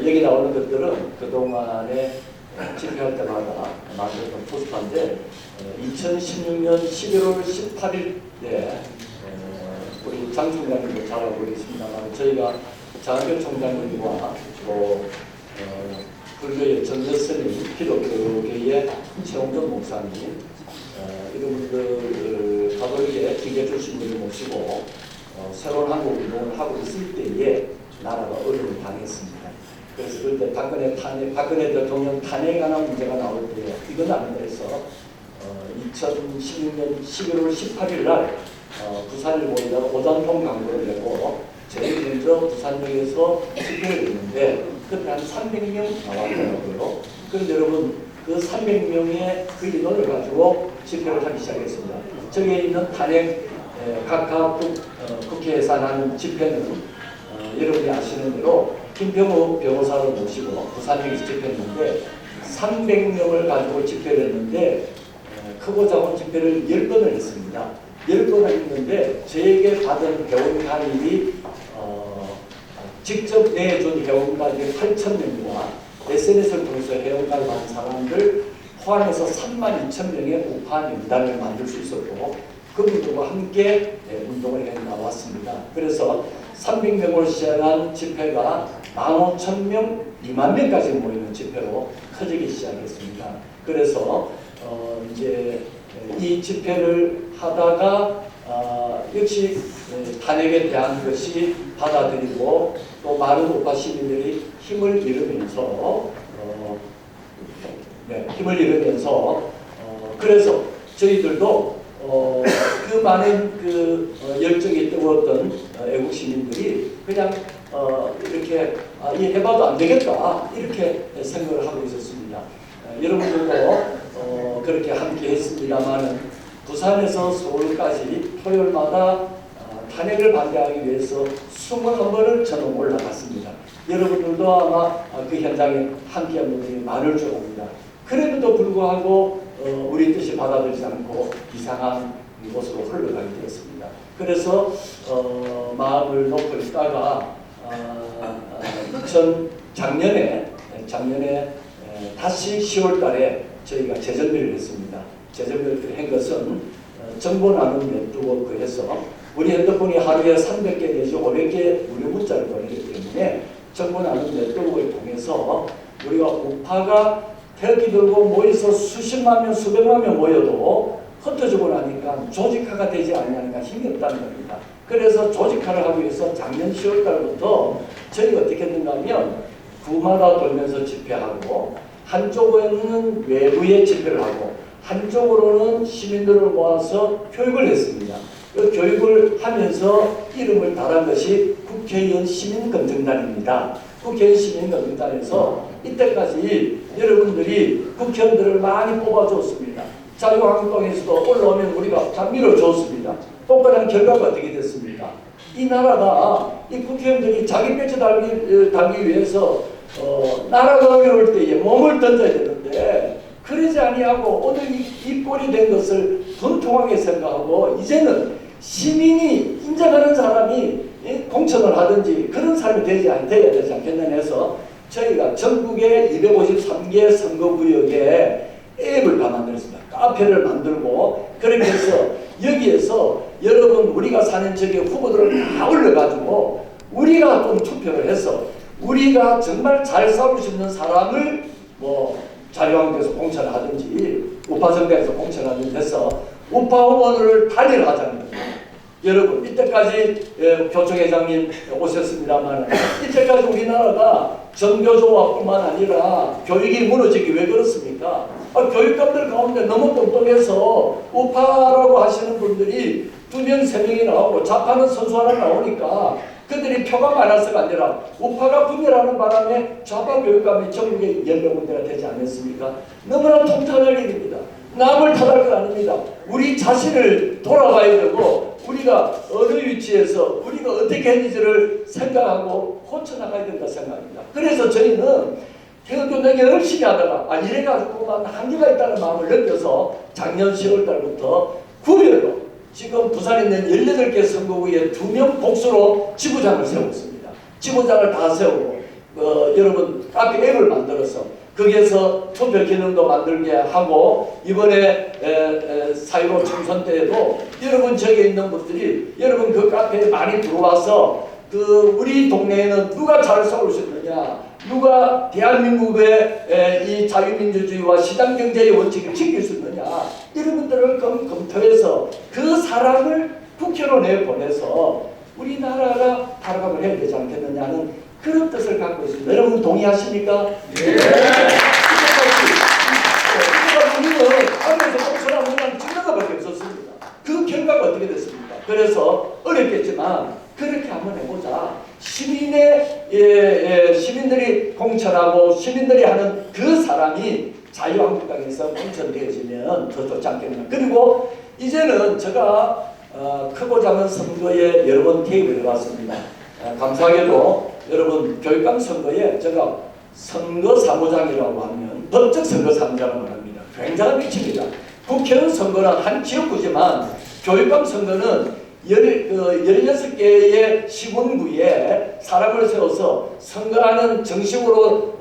여기 나오는 것들은 그동안에 집회할 때마다 만들었던 포스터인데 2016년 11월 18일에 우리 장 총장님도 잘 알고 계십니다만 저희가 장학교 총장님과 또 불교의 전여스님, 기독교계의 최홍전 목사님 이런 분들 가톨릭에 기계 주신 분을 모시고 새로운 한국 운동을 하고 있을 때에 나라가 어려움을 당했습니다. 그래서 그때 박근혜 대통령 탄핵에 관한 문제가 나올 때 이건 아니다 해서 2016년 11월 18일 날 부산을 모이다가 오단통 광고를 내고 제일 먼저 부산역에서 집회를 했는데 그때 한 300명 나왔더라고요. 그런데 여러분 그 300명의 그 인원을 가지고 집회를 하기 시작했습니다. 저기에 있는 탄핵 각각 국회 예산하는 집회는 여러분이 아시는 대로 김병호 변호사를 모시고 부산역에서 집회했는데 300명을 가지고 집회를 했는데 크고 작은 집회를 10번을 했습니다. 10번을 했는데 저에게 받은 회원 가입이 직접 내준 회원 가입이 8,000명과 SNS를 통해서 회원 가입한 사람들 포함해서 32,000명의 우파 명단을 만들 수 있었고 그분들과 함께 운동을 해 나왔습니다. 그래서 300명으로 시작한 집회가 15,000명, 2만 명까지 모이는 집회로 커지기 시작했습니다. 그래서 이제 이 집회를 하다가 역시 탄핵에 대한 것이 받아들이고 또 많은 우파 시민들이 힘을 잃으면서 그래서 저희들도 그 많은 그 열정이 뜨거웠던 애국 시민들이 그냥 이렇게 해봐도 안 되겠다 이렇게 생각을 하고 있었습니다. 여러분들도 그렇게 함께 했습니다만은 부산에서 서울까지 토요일마다 탄핵을 반대하기 위해서 21번을 저는 올라갔습니다. 여러분들도 아마 그 현장에 함께한 분들이 많을 줄 압니다. 그래도 불구하고 우리 뜻이 받아들이지 않고 이상한 곳으로 흘러가게 되었습니다. 그래서 마음을 놓고 있다가 작년에 다시 10월 달에 저희가 재정비를 했습니다. 재정비를 한 것은 정보 나눔 네트워크 해서 우리 핸드폰이 하루에 300개 내지 500개 무료 문자를 보내기 때문에 정보 나눔 네트워크를 통해서 우리가 우파가 태극기 들고 모여서 수십만 명, 수백만 명 모여도 흩어지고 나니까 조직화가 되지 않으니까 힘이 없다는 겁니다. 그래서 조직화를 하기 위해서 작년 10월 달부터 저희가 어떻게 했는가 하면 구마다 돌면서 집회하고 한쪽에는 외부에 집회를 하고 한쪽으로는 시민들을 모아서 교육을 했습니다. 그 교육을 하면서 이름을 달은 것이 국회의원 시민검증단입니다. 국회의원 시민검증단에서 이때까지 여러분들이 국회의원들을 많이 뽑아줬습니다. 자유한국당에서도 올라오면 우리가 다 밀어줬습니다. 똑같은 결과가 어떻게 됐습니까? 이 나라가 이 국회의원들이 자기 배치 달기 위해서 나라가 어려울 때에 몸을 던져야 되는데 그러지 아니하고 오늘 이 꼴이 된 것을 분통하게 생각하고 이제는 시민이 인정하는 사람이 공천을 하든지 그런 사람이 돼야 되지 않겠나 해서 저희가 전국의 253개 선거구역에 앱을 다 만들었습니다. 카페를 만들고 그렇게 해서 여기에서 여러분 우리가 사는 지역의 후보들을 다 올려가지고 우리가 좀 투표를 해서 우리가 정말 잘 싸울 수 있는 사람을 자유한국당에서 공천을 하든지 우파정당에서 공천을 하든지 해서 우파 후보들을 단일화 하자는 겁니다. 여러분 이때까지 교총회장님 오셨습니다만 이때까지 우리나라가 정교조합뿐만 아니라 교육이 무너지기 왜 그렇습니까? 교육감들 가운데 너무 똑똑해서 우파라고 하시는 분들이 2명, 3명이 나오고 좌파는 선수 하나 나오니까 그들이 표가 많아서가 아니라 우파가 분열하는 바람에 좌파 교육감이 전국에 10군데가 되지 않았습니까? 너무나 통탄할 일입니다. 남을 탓할 것 아닙니다. 우리 자신을 돌아봐야 되고 우리가 어느 위치에서 우리가 어떻게 했는지를 생각하고 고쳐나가야 된다 생각합니다. 그래서 저희는 태극교는 열심히 하다가 이래가지고만 한계가 있다는 마음을 느껴서 작년 10월 달부터 구별로 지금 부산에 있는 18개 선거구에 2명 복수로 지부장을 세우고 있습니다. 지부장을 다 세우고 여러분 카페 앱을 만들어서 거기에서 투표 기능도 만들게 하고 이번에 4.15 총선 때에도 여러분 저기 있는 분들이 여러분 그 카페에 많이 들어와서 그 우리 동네에는 누가 잘 싸우셨느냐, 누가 대한민국의 이 자유민주주의와 시장경제의 원칙을 지킬 수 있느냐, 여러분들을 검토해서 그 사람을 국회로 내보내서 우리나라가 발악을 해야 되지 않겠느냐는 그런 뜻을 갖고 있습니다. 여러분 동의하십니까? 네. 우리는 하면서 공천한 문항 찍는 것밖에 없었습니다. 그 결과가 어떻게 됐습니까? 그래서 어렵겠지만 그렇게 한번 해보자. 시민들이 공천하고 시민들이 하는 그 사람이 자유한국당에서 공천되어지면 더 좋지 않겠나. 그리고 이제는 제가 크고 작은 선거에 여러 번 개입을 해왔습니다. 감사하게도 여러분 교육감 선거에 제가 선거사무장이라고 하면 법적 선거사무장을 합니다. 굉장한 위치입니다. 국회의원 선거는 한 지역구지만 교육감 선거는 16개의 시군구에 사람을 세워서 선거하는 정식으로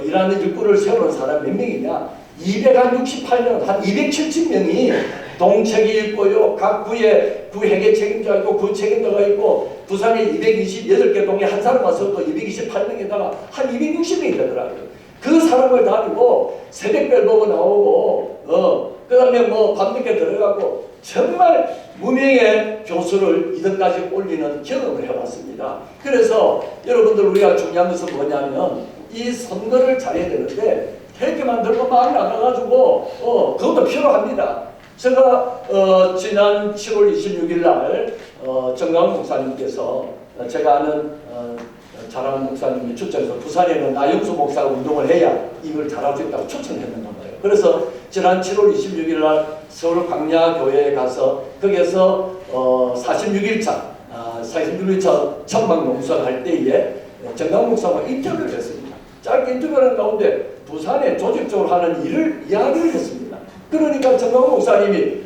일하는 일꾼을 세우는 사람 몇 명이냐? 268명, 한 270명이 동책이 있고요. 각 구에 구회계 책임자가 있고 구 책임자가 있고 부산에 228개 동에 한 사람 와서 또 228명에다가 한 260명이 되더라고요. 그 사람을 다니고 새벽별 보고 나오고 그 다음에 뭐 밤늦게 들어가고 정말 무명의 교수를 2등까지 올리는 경험을 해봤습니다. 그래서 여러분들 우리가 중요한 것은 뭐냐면 이 선거를 잘해야 되는데 그렇게 만들고 막 나가가지고 그것도 필요합니다. 제가 지난 7월 26일 날 정강훈 목사님께서 제가 아는 잘하는 목사님이 추천해서 부산에는 나영수 목사가 운동을 해야 이걸 잘할 수 있다고 추천했는가 봐요. 그래서 지난 7월 26일 날 서울 광야교회에 가서 거기에서 46일차 천막 농사를 할 때에 정강훈 목사와 인터뷰를 했습니다. 짧게 인터뷰하는 가운데 부산에 조직적으로 하는 일을 이야기를 했습니다. 그러니까 정강훈 목사님이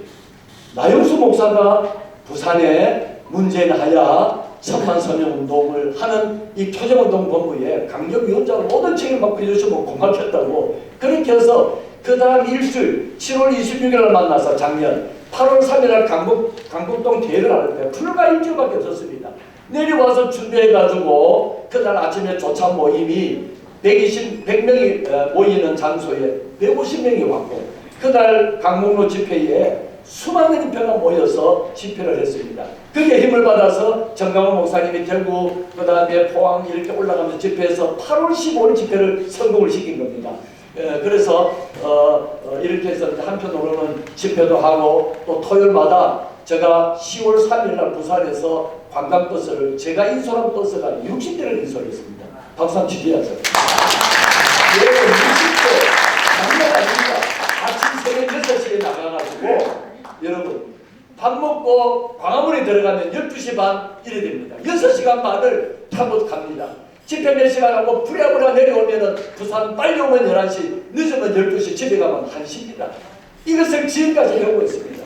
나영수 목사가 부산에 문재인하야 천만 서명 운동을 하는 이 표정운동본부에 강력위원장으로 모든 책임을 맡고 해주시면 고맙겠다고 그렇게 해서 그 다음 일주일 7월 26일 날 만나서 작년 8월 3일 날 강북동 대회를 하는데 불과 일주일밖에 없었습니다. 내려와서 준비해가지고 그날 아침에 조차 모임이 100명이 모이는 장소에 150명이 왔고 그날 강북로 집회에 수많은 인파가 모여서 집회를 했습니다. 그게 힘을 받아서 정강훈 목사님이 대구 그 다음에 포항 이렇게 올라가면서 집회해서 8월 15일 집회를 성공을 시킨 겁니다. 그래서 이렇게 해서 한편으로는 집회도 하고 또 토요일마다 제가 10월 3일 날 부산에서 관광버스를 제가 인솔한 버스가 60대를 인솔했습니다. 박수 한번 주셔야죠. 예, 60대 장난 아닙니다. 아침 새벽 6시에 나가가지고 여러분 밥 먹고 광화문에 들어가면 12시 반 이래 됩니다. 6시간 반을 타고 갑니다. 집회 몇 시간 하고 부랴부랴 내려오면은 부산 빨리 오면 11시 늦으면 12시 집에 가면 1시입니다. 이것을 지금까지 해오고 있습니다.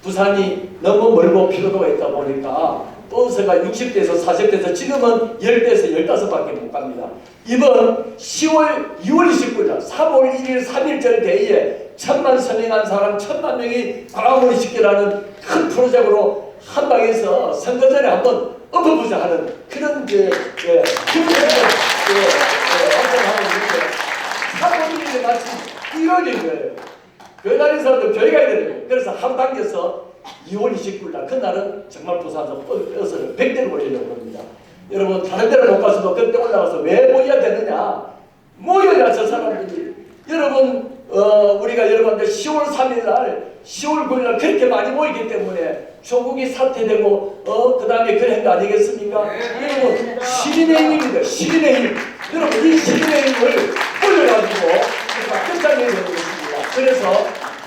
부산이 너무 멀고 피로도가 있다 보니까 버스가 60대에서 40대에서 지금은 10대에서 15밖에 못 갑니다. 이번 6월 29일 날 3월 1일 3.1절 대회에 1000만 서명한 사람 1000만 명이 광화문에 집결하는 큰 프로젝트로 한방에서 선거 전에 한번 엎어보자 하는 그런 활동하고 있는데 3월 1일에 마치 1월인 거예요. 교회 다니는 사람들 교회 가야 되는 거예요. 그래서 하루 당겨서 2월 29일 날 그날은 정말 부산에서 버스를 100대를 올리려고 합니다. 여러분 다른 데를 못 가서도 그때 올라가서 왜 모여야 되느냐. 모여야 저 사람들이 여러분 우리가 여러분들 10월 3일 날 10월 9일 날 그렇게 많이 모이기 때문에 조국이 사퇴되고 그 다음에 그런 거 아니겠습니까? 여러분 시민의 힘입니다. 시민의 힘. 여러분 이 시민의 힘을 올려가지고 끝장내야 되는 것입니다. 그래서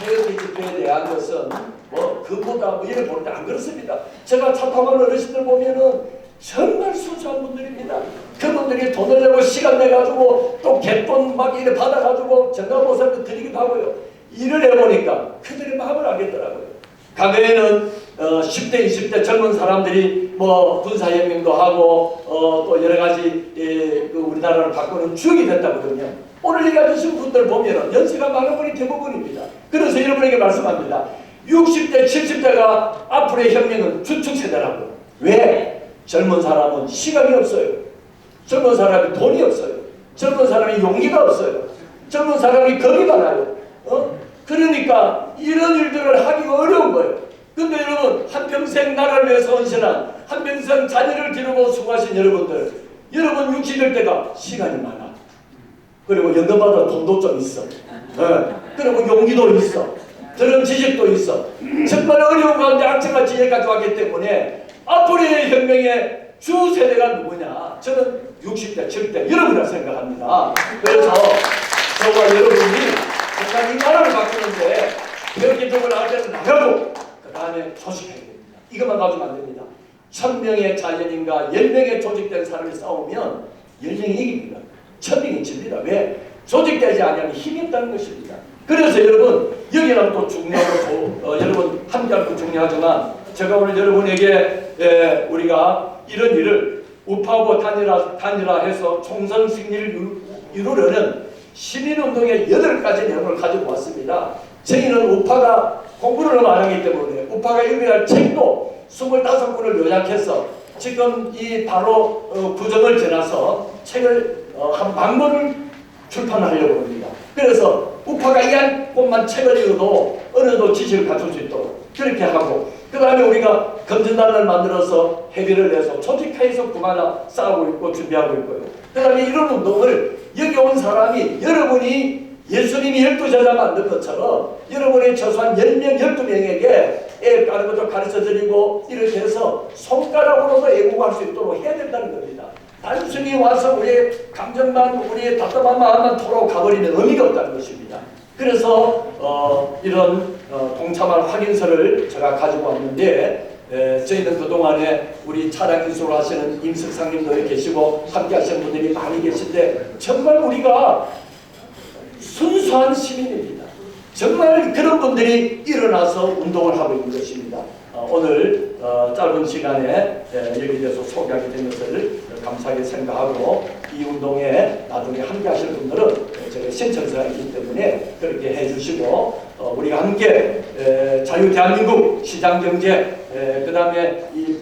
태극기 집회에 대한 것은 그보다 뭐 이를 보는데 안 그렇습니다. 제가 차 타고 가는 어르신들 보면은 정말 순수한 분들입니다. 그분들이 돈을 내고 시간 내가지고 또 갯돈 막 이래 받아가지고 정강목사님도 드리기도 하고요. 일을 해보니까 그들의 마음을 알겠더라고요. 과거에는 10대, 20대 젊은 사람들이 뭐 군사혁명도 하고 또 여러 가지 그 우리나라를 바꾸는 주역이 됐다거든요. 오늘 얘기 해주신 분들 보면 연세가 많은 분이 대부분입니다. 그래서 여러분에게 말씀합니다. 60대, 70대가 앞으로의 혁명은 주축세대라고. 왜? 젊은 사람은 시간이 없어요. 젊은 사람이 돈이 없어요. 젊은 사람이 용기가 없어요. 젊은 사람이 겁이 많아요. 그러니까 이런 일들을 하기가 어려운 거예요. 근데 여러분, 한평생 나라를 위해서 헌신한, 한평생 자녀를 기르고 수고하신 여러분들, 여러분 60일 때가 시간이 많아. 그리고 연금받아 돈도 좀 있어. 그리고 용기도 있어. 들은 지식도 있어. 정말 어려운 가운데 악착같이 여기까지 왔기 때문에 앞으로의 혁명의 주 세대가 누구냐? 저는 60대, 70대 여러분이라 생각합니다. 그래서 저와 여러분이 정말 이 나라를 바꾸는데 이렇게 정을 나갈 때는 나가고 그 다음에 조직해야 됩니다. 이것만 가지고 안 됩니다. 1000명의 자연인과 10명의 조직된 사람이 싸우면 10명이 이깁니다. 1000명이 집니다. 왜? 조직되지 않으면 힘이 없다는 것입니다. 그래서 여러분 여기랑 또 중요하고 여러분 함께할 거 중요하지만 제가 오늘 여러분에게 우리가 이런 일을 우파하고 단일화해서 총선 승리를 이루려는 시민운동의 8가지 내용을 가지고 왔습니다. 저희는 우파가 공부를 너무 안 하기 때문에 우파가 읽어야 할 책도 25권을 요약해서 지금 이 바로 구정을 지나서 책을 한 10,000권을 출판하려고 합니다. 그래서 우파가 이 한 권만 책을 읽어도 어느 정도 지식을 갖출 수 있도록 그렇게 하고 그 다음에 우리가 검증단을 만들어서 회비를 내서 조직회에서 그마다 싸우고 있고 준비하고 있고요. 그 다음에 이런 운동을 여기 온 사람이 여러분이 예수님이 12제자 만든 것처럼 여러분이 최소한 10명, 12명에게 애 까는 것도 가르쳐드리고 이렇게 해서 손가락으로도 애국할 수 있도록 해야 된다는 겁니다. 단순히 와서 우리의 감정만 우리의 답답한 마음만 털어 가버리는 의미가 없다는 것입니다. 그래서 이런 동참할 확인서를 제가 가지고 왔는데 저희는 그동안에 우리 차량 인수를 하시는 임석상님도 여기 계시고 함께 하시는 분들이 많이 계신데 정말 우리가 순수한 시민입니다. 정말 그런 분들이 일어나서 운동을 하고 있는 것입니다. 오늘 짧은 시간에 여기 대해서 소개하게 된 것을 감사하게 생각하고 이 운동에 나중에 함께 하실 분들은 제가 신청서가 있기 때문에 그렇게 해주시고 우리가 함께 자유 대한민국 시장경제 그 다음에 이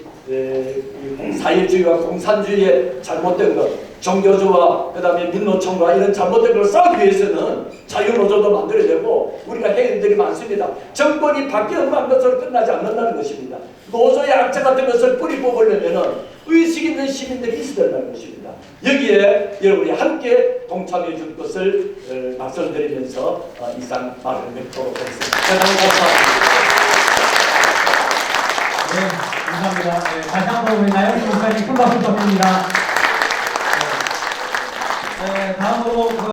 사회주의와 공산주의의 잘못된 것 종교주와 그 다음에 민노총과 이런 잘못된 걸 싸우기 위해서는 자유노조도 만들어야 되고 우리가 해야 할 일들이 많습니다. 정권이 바뀌어만 것으로 끝나지 않는다는 것입니다. 노조의 악재 같은 것을 뿌리 뽑으려면 의식 있는 시민들이 있어야 된다는 것입니다. 여기에 여러분이 함께 동참해 줄 것을 말씀드리면서 이상 말을 맺도록 하겠습니다. 대단히 감사합니다. 네, 감사합니다. 네, 다시 한번 우리 나영진 목사님 큰 박수 부탁드립니다. 네, 다음으로